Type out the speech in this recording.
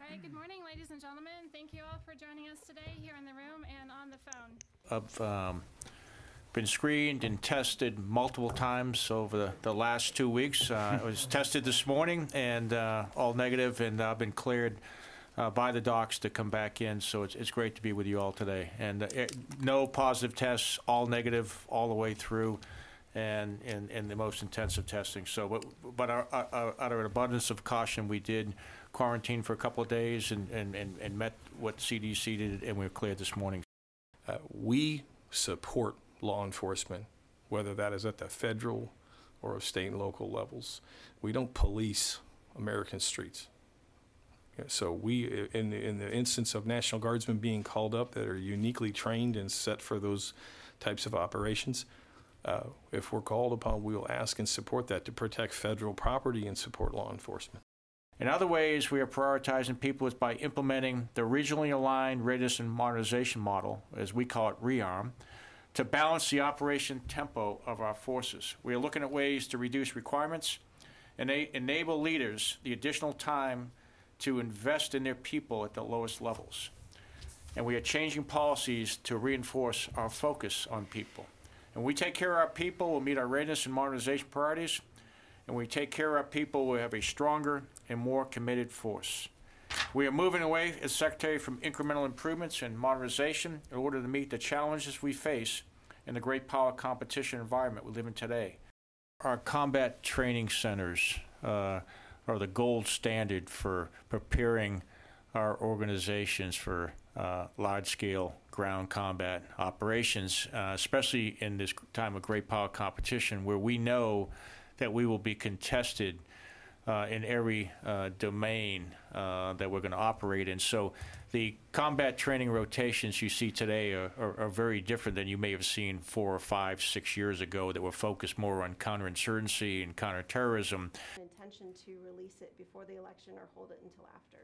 All right, good morning, ladies and gentlemen. Thank you all for joining us today here in the room and on the phone. I've been screened and tested multiple times over the last 2 weeks. I was tested this morning and all negative, and I've been cleared by the docs to come back in, so it's great to be with you all today. And no positive tests, all negative all the way through, and the most intensive testing. So, but out of an abundance of caution, we did quarantine for a couple of days and met what CDC did, and we were cleared this morning. We support law enforcement, whether that is at the federal or state and local levels. We don't police American streets. So we, in the instance of National Guardsmen being called up that are uniquely trained and set for those types of operations, if we're called upon, we will ask and support that to protect federal property and support law enforcement. In other ways, we are prioritizing people is by implementing the regionally aligned readiness and modernization model, as we call it, REARM, to balance the operation tempo of our forces. We are looking at ways to reduce requirements and enable leaders the additional time to invest in their people at the lowest levels. And we are changing policies to reinforce our focus on people. And when we take care of our people, we'll meet our readiness and modernization priorities. And when we take care of our people, we'll have a stronger and more committed force. We are moving away, as Secretary, from incremental improvements and modernization in order to meet the challenges we face in the great power competition environment we live in today. Our combat training centers are the gold standard for preparing our organizations for large-scale ground combat operations, especially in this time of great power competition, where we know that we will be contested in every domain that we're going to operate in. So the combat training rotations you see today are very different than you may have seen 4 or 5, 6 years ago, that were focused more on counterinsurgency and counterterrorism. Intention to release it before the election or hold it until after.